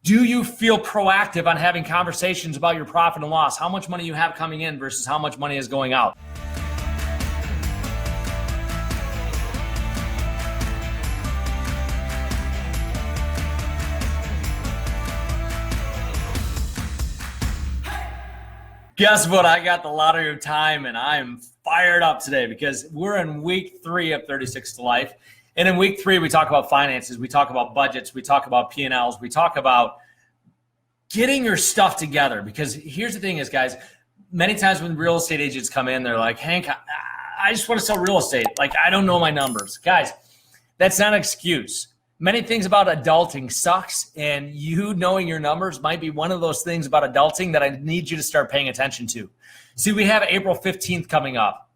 Do you feel proactive on having conversations about your profit and loss? How much money you have coming in versus how much money is going out? Guess what? I got the lottery of time and I'm fired up today because we're in week 3 of 36 to Life. And in week 3, we talk about finances, we talk about budgets, we talk about P&Ls, we talk about getting your stuff together. Because here's the thing is, guys, many times when real estate agents come in, they're like, Hank, I just want to sell real estate. Like, I don't know my numbers. Guys, that's not an excuse. Many things about adulting sucks, and you knowing your numbers might be one of those things about adulting that I need you to start paying attention to. See, we have April 15th coming up.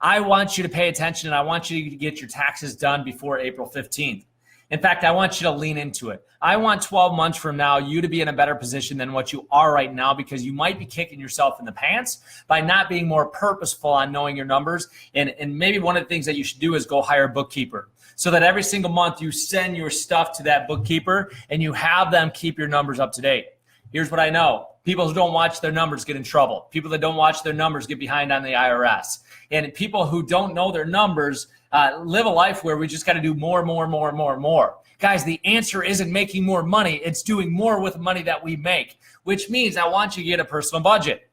I want you to pay attention, and I want you to get your taxes done before April 15th. In fact, I want you to lean into it. I want 12 months from now you to be in a better position than what you are right now, because you might be kicking yourself in the pants by not being more purposeful on knowing your numbers. And maybe one of the things that you should do is go hire a bookkeeper, so that every single month you send your stuff to that bookkeeper and you have them keep your numbers up to date. Here's what I know. People who don't watch their numbers get in trouble. People that don't watch their numbers get behind on the IRS. And people who don't know their numbers live a life where we just got to do more. Guys, the answer isn't making more money. It's doing more with the money that we make, which means I want you to get a personal budget,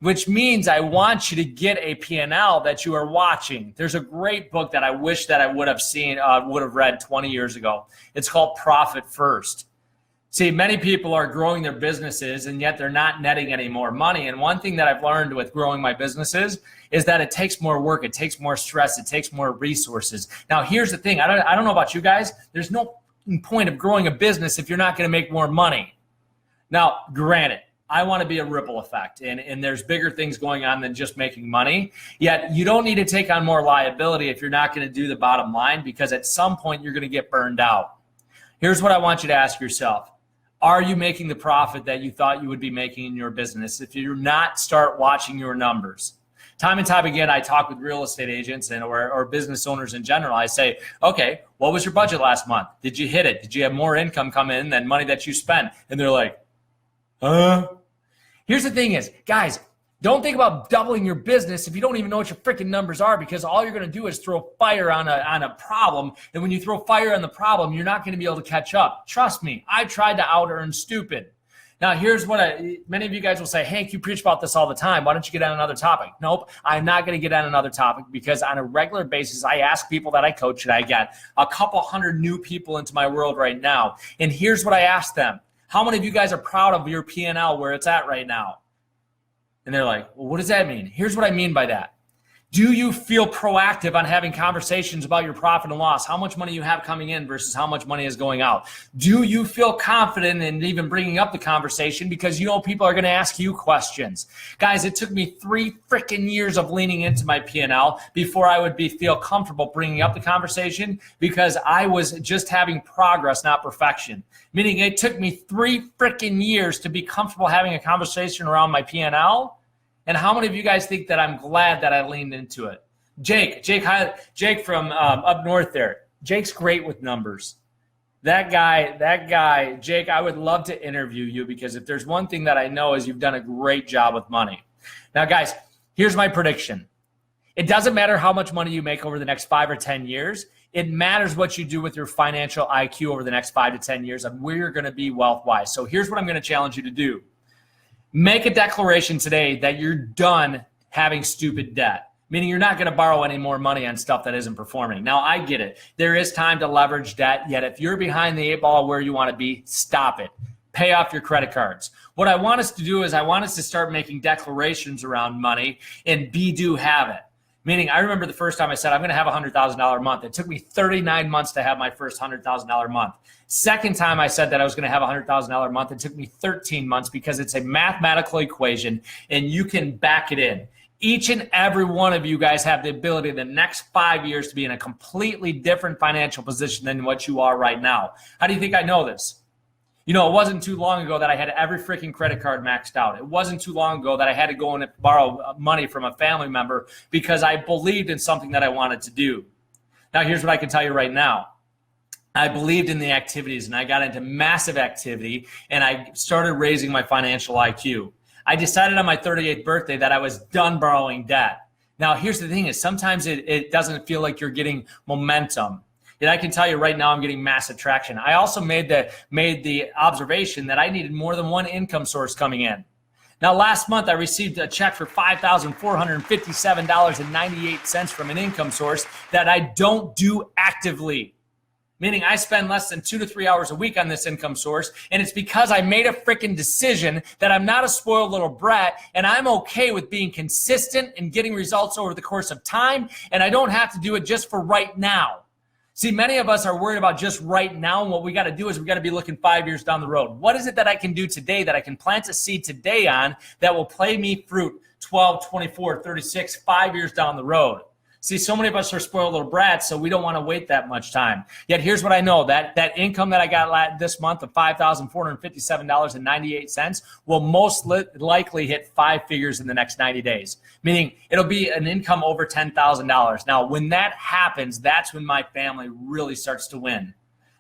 which means I want you to get a P&L that you are watching. There's a great book that I wish that I would have read 20 years ago. It's called Profit First. See, many people are growing their businesses and yet they're not netting any more money. And one thing that I've learned with growing my businesses is that it takes more work, it takes more stress, it takes more resources. Now, here's the thing. I don't know about you guys. There's no point of growing a business if you're not going to make more money. Now, granted, I want to be a ripple effect, and there's bigger things going on than just making money. Yet you don't need to take on more liability if you're not going to do the bottom line, because at some point you're going to get burned out. Here's what I want you to ask yourself. Are you making the profit that you thought you would be making in your business? If you're not, start watching your numbers. Time and time again, I talk with real estate agents or business owners in general. I say, okay, what was your budget last month? Did you hit it? Did you have more income come in than money that you spent? And they're like, Here's the thing is, guys, don't think about doubling your business if you don't even know what your freaking numbers are, because all you're going to do is throw fire on a problem. And when you throw fire on the problem, you're not going to be able to catch up. Trust me, I tried to out-earn stupid. Now, here's what many of you guys will say, Hank, you preach about this all the time. Why don't you get on another topic? Nope, I'm not going to get on another topic, because on a regular basis, I ask people that I coach, and I get a couple hundred new people into my world right now. And here's what I ask them. How many of you guys are proud of your P&L where it's at right now? And they're like, well, what does that mean? Here's what I mean by that. Do you feel proactive on having conversations about your profit and loss? How much money you have coming in versus how much money is going out? Do you feel confident in even bringing up the conversation, because you know people are going to ask you questions? Guys, it took me 3 freaking years of leaning into my P&L before I would feel comfortable bringing up the conversation, because I was just having progress, not perfection. Meaning it took me 3 freaking years to be comfortable having a conversation around my P&L. And how many of you guys think that I'm glad that I leaned into it? Jake from up north there. Jake's great with numbers. That guy, Jake, I would love to interview you, because if there's one thing that I know is you've done a great job with money. Now, guys, here's my prediction. It doesn't matter how much money you make over the next 5 or 10 years. It matters what you do with your financial IQ over the next 5 to 10 years and where you're going to be wealth-wise. So here's what I'm going to challenge you to do. Make a declaration today that you're done having stupid debt, meaning you're not going to borrow any more money on stuff that isn't performing. Now, I get it. There is time to leverage debt, yet if you're behind the 8 ball where you want to be, stop it. Pay off your credit cards. What I want us to do is I want us to start making declarations around money and do have it. Meaning, I remember the first time I said, I'm going to have a $100,000 month. It took me 39 months to have my first $100,000 month. Second time I said that I was going to have a $100,000 month, it took me 13 months, because it's a mathematical equation and you can back it in. Each and every one of you guys have the ability in the next 5 years to be in a completely different financial position than what you are right now. How do you think I know this? You know, it wasn't too long ago that I had every freaking credit card maxed out. It wasn't too long ago that I had to go and borrow money from a family member because I believed in something that I wanted to do. Now, here's what I can tell you right now. I believed in the activities and I got into massive activity and I started raising my financial IQ. I decided on my 38th birthday that I was done borrowing debt. Now, here's the thing is sometimes it doesn't feel like you're getting momentum. Yet I can tell you right now I'm getting massive traction. I also made the observation that I needed more than one income source coming in. Now, last month I received a check for $5,457.98 from an income source that I don't do actively. Meaning I spend less than 2 to 3 hours a week on this income source. And it's because I made a freaking decision that I'm not a spoiled little brat and I'm okay with being consistent and getting results over the course of time. And I don't have to do it just for right now. See, many of us are worried about just right now. And what we got to do is we got to be looking 5 years down the road. What is it that I can do today that I can plant a seed today on that will play me fruit 12, 24, 36, 5 years down the road? See, so many of us are spoiled little brats, so we don't want to wait that much time. Yet here's what I know, that income that I got this month of $5,457.98 will most likely hit 5 figures in the next 90 days, meaning it'll be an income over $10,000. Now, when that happens, that's when my family really starts to win.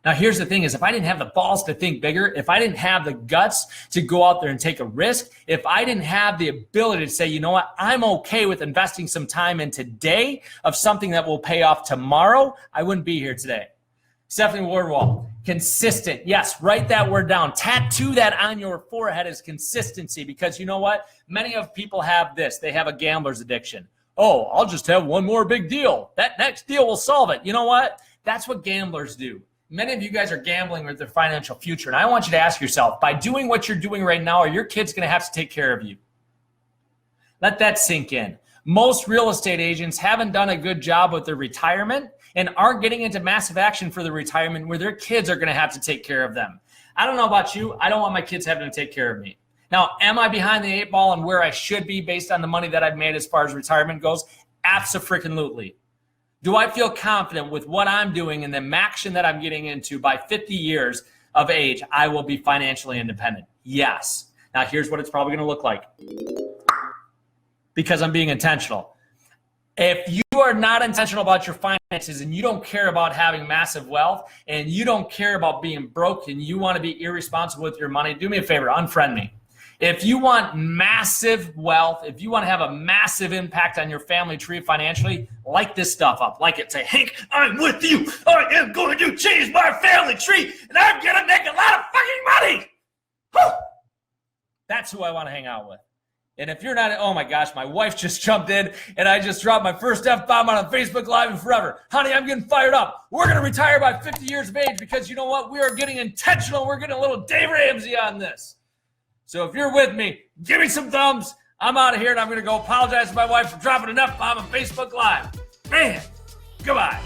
Now, here's the thing is if I didn't have the balls to think bigger, if I didn't have the guts to go out there and take a risk, if I didn't have the ability to say, you know what, I'm okay with investing some time in today of something that will pay off tomorrow, I wouldn't be here today. Stephanie Wardwell, consistent. Yes, write that word down. Tattoo that on your forehead as consistency because you know what? Many of people have this. They have a gambler's addiction. Oh, I'll just have one more big deal. That next deal will solve it. You know what? That's what gamblers do. Many of you guys are gambling with their financial future. And I want you to ask yourself, by doing what you're doing right now, are your kids going to have to take care of you? Let that sink in. Most real estate agents haven't done a good job with their retirement and aren't getting into massive action for their retirement where their kids are going to have to take care of them. I don't know about you. I don't want my kids having to take care of me. Now, am I behind the 8 ball and where I should be based on the money that I've made as far as retirement goes? Abso-freaking-lutely. Do I feel confident with what I'm doing and the action that I'm getting into by 50 years of age, I will be financially independent? Yes. Now, here's what it's probably going to look like because I'm being intentional. If you are not intentional about your finances and you don't care about having massive wealth and you don't care about being broke and you want to be irresponsible with your money, do me a favor, unfriend me. If you want massive wealth, if you want to have a massive impact on your family tree financially, like this stuff up. Like it. Say, Hank, I'm with you. I am going to change my family tree, and I'm going to make a lot of fucking money. Whew. That's who I want to hang out with. And if you're not, oh my gosh, my wife just jumped in, and I just dropped my first F-bomb on a Facebook Live in forever. Honey, I'm getting fired up. We're going to retire by 50 years of age because you know what? We are getting intentional. We're getting a little Dave Ramsey on this. So if you're with me, give me some thumbs. I'm out of here, and I'm going to go apologize to my wife for dropping an F-bomb on Facebook Live. Man, goodbye.